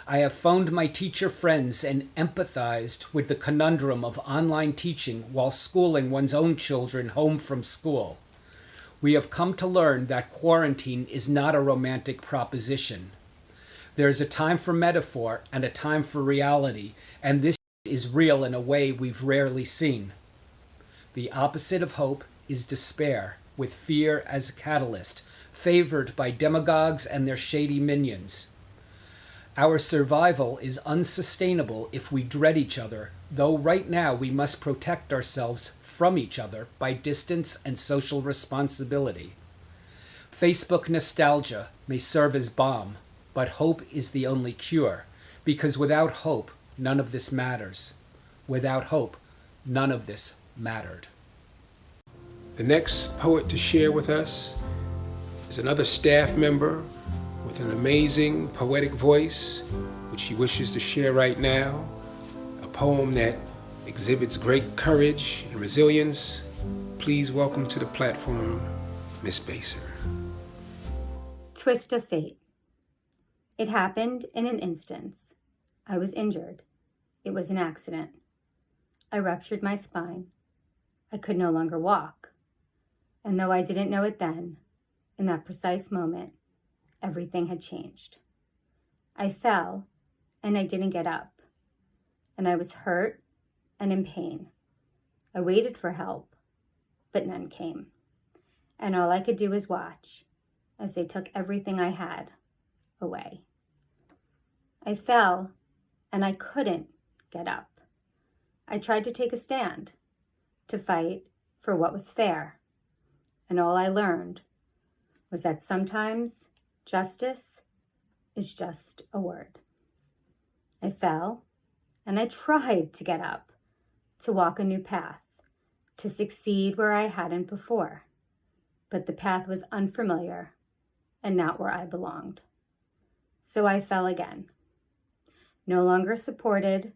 I have phoned my teacher friends and empathized with the conundrum of online teaching while schooling one's own children home from school. We have come to learn that quarantine is not a romantic proposition. There is a time for metaphor and a time for reality, and this is real in a way we've rarely seen. The opposite of hope is despair, with fear as a catalyst, favored by demagogues and their shady minions. Our survival is unsustainable if we dread each other, though right now we must protect ourselves from each other by distance and social responsibility. Facebook nostalgia may serve as balm, but hope is the only cure, because without hope, none of this matters. Without hope, none of this mattered. The next poet to share with us is another staff member with an amazing poetic voice, which she wishes to share right now, a poem that exhibits great courage and resilience. Please welcome to the platform, Miss Baser. Twist of fate. It happened in an instant. I was injured. It was an accident. I ruptured my spine. I could no longer walk. And though I didn't know it then, in that precise moment, everything had changed. I fell, and I didn't get up. And I was hurt and in pain. I waited for help, but none came. And all I could do was watch as they took everything I had away. I fell, and I couldn't get up. I tried to take a stand, to fight for what was fair. And all I learned was that sometimes justice is just a word. I fell, and I tried to get up, to walk a new path, to succeed where I hadn't before. But the path was unfamiliar and not where I belonged. So I fell again, no longer supported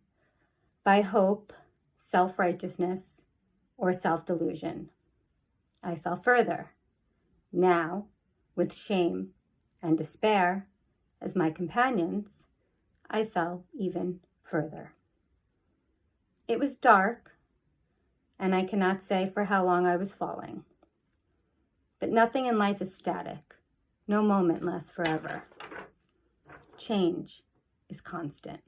by hope, self-righteousness, or self-delusion. I fell further, now with shame and despair as my companions. I fell even further. It was dark, and I cannot say for how long I was falling. But nothing in life is static. No moment lasts forever. Change is constant.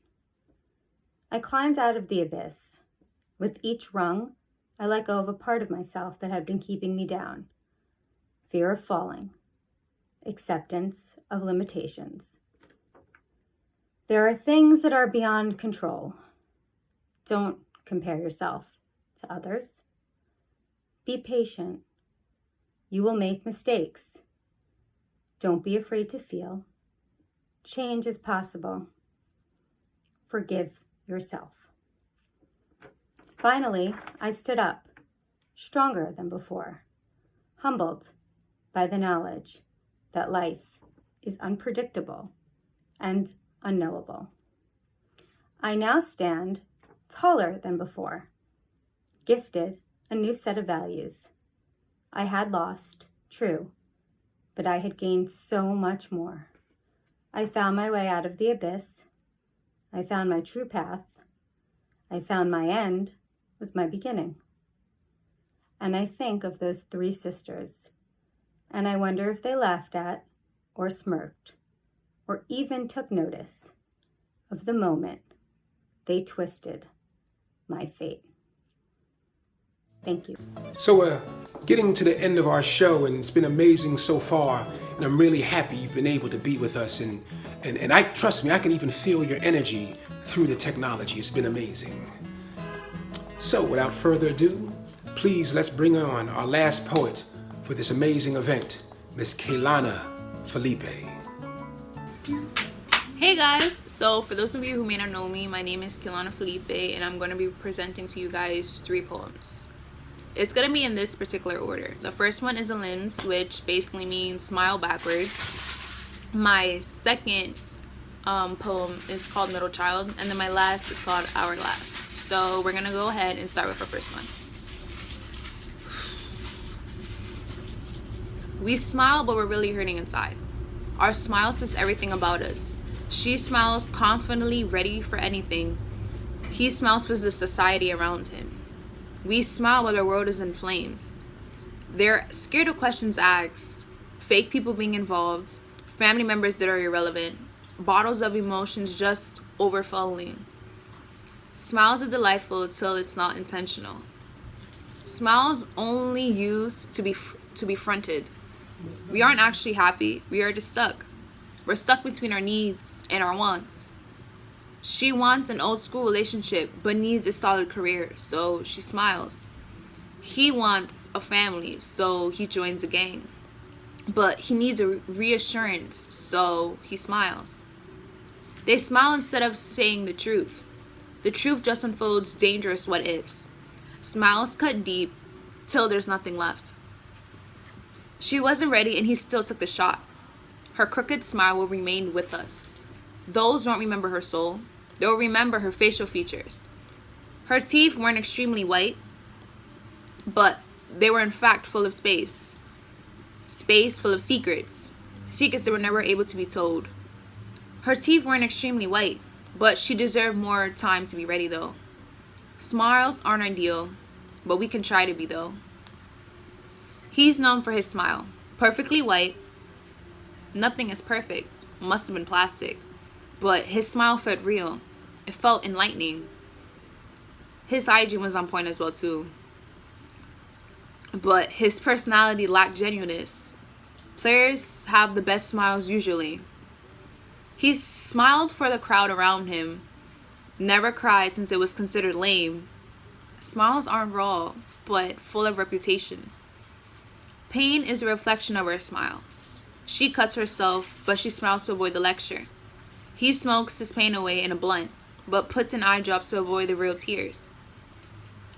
I climbed out of the abyss. With each rung, I let go of a part of myself that had been keeping me down. Fear of falling. Acceptance of limitations. There are things that are beyond control. Don't compare yourself to others. Be patient. You will make mistakes. Don't be afraid to feel. Change is possible. Forgive yourself. Finally, I stood up, stronger than before, humbled by the knowledge that life is unpredictable and unknowable. I now stand taller than before, gifted a new set of values. I had lost, true, but I had gained so much more. I found my way out of the abyss. I found my true path. I found my end was my beginning. And I think of those 3 sisters, and I wonder if they laughed at, or smirked, or even took notice of the moment they twisted my fate. Thank you. So we're getting to the end of our show, and it's been amazing so far, and I'm really happy you've been able to be with us, and I trust me, I can even feel your energy through the technology. It's been amazing. So without further ado, please let's bring on our last poet for this amazing event, Miss Kaylana Felipe. Hey guys, so for those of you who may not know me, my name is Kaylana Felipe, and I'm going to be presenting to you guys 3 poems. It's going to be in this particular order. The first one is a limbs, which basically means smile backwards. My second poem is called Middle Child, and then my last is called Hourglass. So we're going to go ahead and start with our first one. We smile, but we're really hurting inside. Our smile says everything about us. She smiles confidently, ready for anything. He smiles for the society around him. We smile while our world is in flames. They're scared of questions asked, fake people being involved, family members that are irrelevant, bottles of emotions just overflowing. Smiles are delightful till it's not intentional. Smiles only used to be fronted. We aren't actually happy. We are just stuck. We're stuck between our needs and our wants. She wants an old school relationship but needs a solid career, so she smiles. He wants a family, so he joins a gang. But he needs a reassurance, so he smiles. They smile instead of saying the truth. The truth just unfolds dangerous what ifs. Smiles cut deep till there's nothing left. She wasn't ready and he still took the shot. Her crooked smile will remain with us. Those won't remember her soul. They'll remember her facial features. Her teeth weren't extremely white, but they were in fact full of space. Space full of secrets. Secrets that were never able to be told. Her teeth weren't extremely white, but she deserved more time to be ready though. Smiles aren't ideal, but we can try to be though. He's known for his smile. Perfectly white. Nothing is perfect. Must have been plastic. But his smile felt real. It felt enlightening. His hygiene was on point as well too. But his personality lacked genuineness. Players have the best smiles usually. He smiled for the crowd around him. Never cried since it was considered lame. Smiles aren't raw, but full of reputation. Pain is a reflection of her smile. She cuts herself, but she smiles to avoid the lecture. He smokes his pain away in a blunt, but puts in eye drops to avoid the real tears.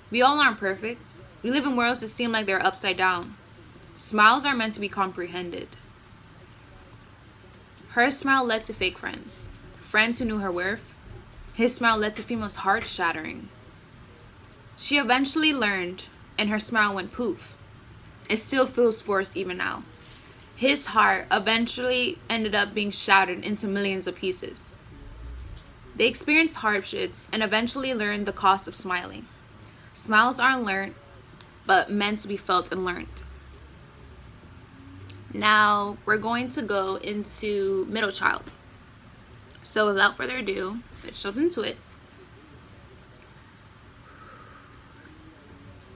We all aren't perfect. We live in worlds that seem like they're upside down. Smiles are meant to be comprehended. Her smile led to fake friends. Friends who knew her worth. His smile led to females' heart shattering. She eventually learned, and her smile went poof. It still feels forced even now. His heart eventually ended up being shattered into millions of pieces. They experienced hardships and eventually learned the cost of smiling. Smiles aren't learned, but meant to be felt and learned. Now we're going to go into middle child. So without further ado, let's jump into it.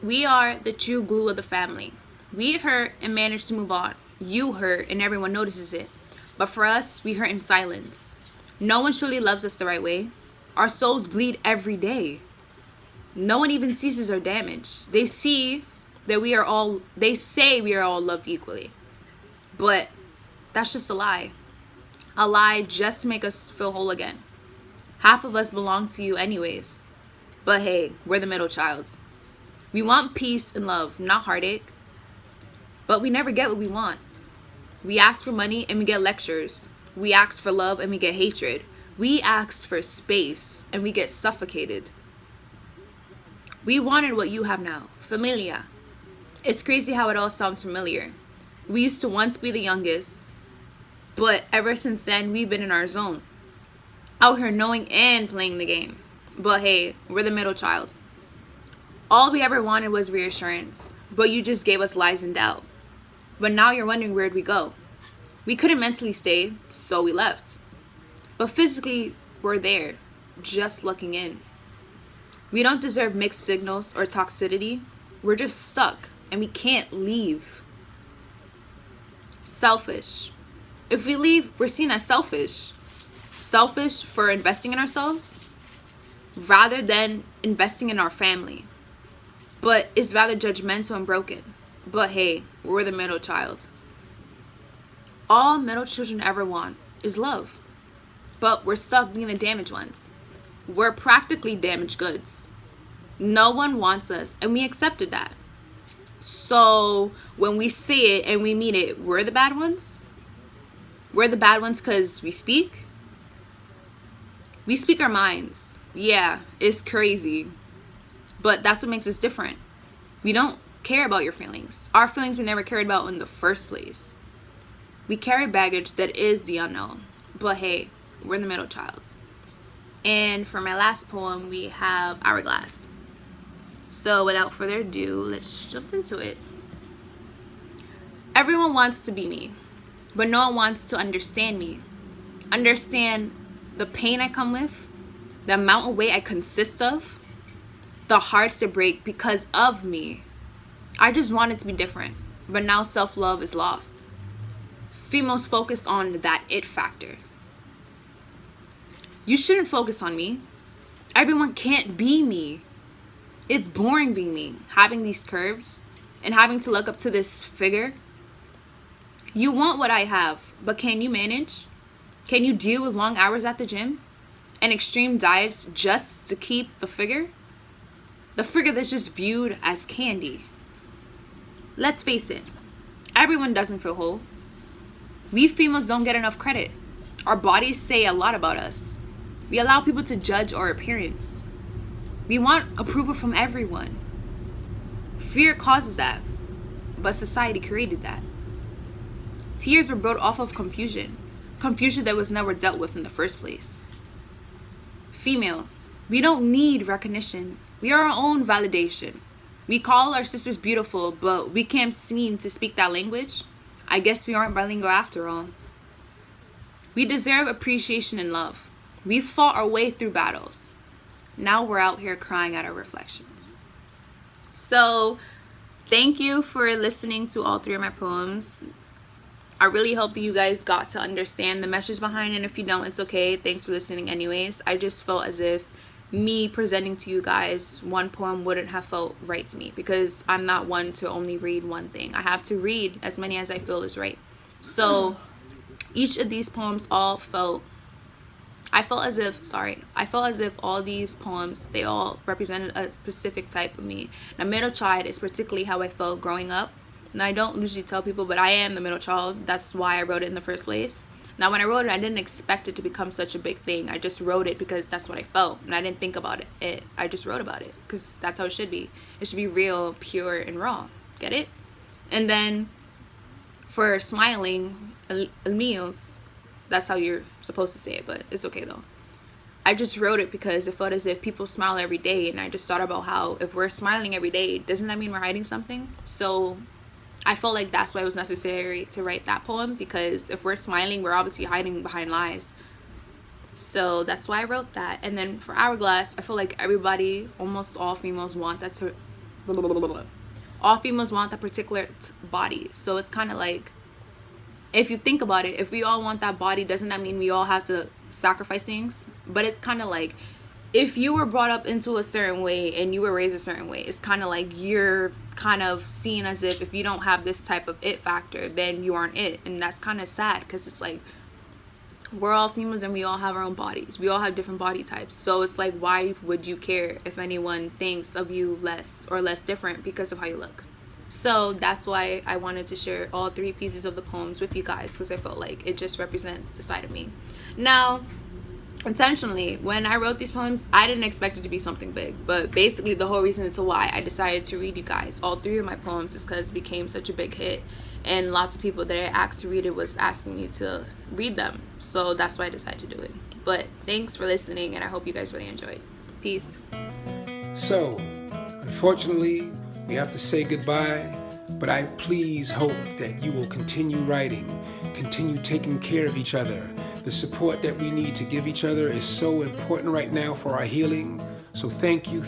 We are the true glue of the family. We hurt and manage to move on. You hurt and everyone notices it. But for us, we hurt in silence. No one truly loves us the right way. Our souls bleed every day. No one even sees our damage. They say we are all loved equally. But that's just a lie. A lie just to make us feel whole again. Half of us belong to you anyways. But hey, we're the middle child. We want peace and love, not heartache. But we never get what we want. We ask for money and we get lectures. We ask for love and we get hatred. We ask for space and we get suffocated. We wanted what you have now, familia. It's crazy how it all sounds familiar. We used to once be the youngest, but ever since then, we've been in our zone. Out here knowing and playing the game. But hey, we're the middle child. All we ever wanted was reassurance, but you just gave us lies and doubt. But now you're wondering where'd we go. We couldn't mentally stay, so we left. But physically, we're there, just looking in. We don't deserve mixed signals or toxicity. We're just stuck, and we can't leave. Selfish. If we leave, we're seen as selfish. Selfish for investing in ourselves, rather than investing in our family. But it's rather judgmental and broken. But hey, we're the middle child. All middle children ever want is love. But we're stuck being the damaged ones. We're practically damaged goods. No one wants us, and we accepted that. So when we say it and we mean it, we're the bad ones? We're the bad ones because we speak? We speak our minds. Yeah, it's crazy. But that's what makes us different. We don't care about your feelings. Our feelings we never cared about in the first place. We carry baggage that is the unknown. But hey, we're the middle child. And for my last poem, we have Hourglass. So without further ado, let's jump into it. Everyone wants to be me, but no one wants to understand me. Understand the pain I come with, the amount of weight I consist of, the hearts that break because of me. I just wanted to be different, but now self-love is lost. Females focus on that it factor. You shouldn't focus on me. Everyone can't be me. It's boring being me, having these curves and having to look up to this figure. You want what I have, but can you manage? Can you deal with long hours at the gym and extreme diets just to keep the figure? The figure that's just viewed as candy. Let's face it, everyone doesn't feel whole. We females don't get enough credit. Our bodies say a lot about us. We allow people to judge our appearance. We want approval from everyone. Fear causes that, but society created that. Tears were brought off of confusion that was never dealt with in the first place. Females, we don't need recognition. We are our own validation. We call our sisters beautiful, but we can't seem to speak that language. I guess we aren't bilingual after all. We deserve appreciation and love. We fought our way through battles. Now we're out here crying at our reflections. So, thank you for listening to all three of my poems. I really hope that you guys got to understand the message behind it. And if you don't, it's okay. Thanks for listening anyways. I just felt as if me presenting to you guys one poem wouldn't have felt right to me because I'm not one to only read one thing. I have to read as many as I feel is right. So each of these poems I felt as if all these poems, they all represented a specific type of me. Now, middle child is particularly how I felt growing up. And I don't usually tell people, but I am the middle child. That's why I wrote it in the first place. Now, when I wrote it, I didn't expect it to become such a big thing. I just wrote it because that's what I felt. And I didn't think about it. I just wrote about it because that's how it should be. It should be real, pure, and raw. Get it? And then for smiling, meals, that's how you're supposed to say it, but it's okay though. I just wrote it because it felt as if people smile every day, and I just thought about how if we're smiling every day, doesn't that mean we're hiding something? So I felt like that's why it was necessary to write that poem, because if we're smiling, we're obviously hiding behind lies. So that's why I wrote that. And then for Hourglass, I feel like everybody, almost all females want that all females want that particular body. So it's kind of like, if you think about it, if we all want that body, doesn't that mean we all have to sacrifice things? But it's kind of like, if you were brought up into a certain way and you were raised a certain way, it's kind of like you're kind of seen as if you don't have this type of it factor, then you aren't it. And that's kind of sad, because it's like, we're all females and we all have our own bodies. We all have different body types. So it's like, why would you care if anyone thinks of you less or less different because of how you look? So that's why I wanted to share all 3 pieces of the poems with you guys, because I felt like it just represents the side of me. Now, intentionally, when I wrote these poems, I didn't expect it to be something big, but basically the whole reason as to why I decided to read you guys all 3 of my poems is because it became such a big hit, and lots of people that I asked to read it was asking me to read them. So that's why I decided to do it. But thanks for listening, and I hope you guys really enjoyed. Peace. So, unfortunately, we have to say goodbye, but I please hope that you will continue writing, continue taking care of each other. The support that we need to give each other is so important right now for our healing. So thank you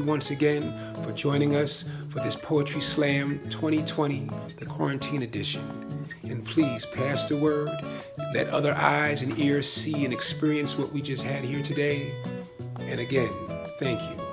once again for joining us for this Poetry Slam 2020, the quarantine edition. And please pass the word. Let other eyes and ears see and experience what we just had here today. And again, thank you.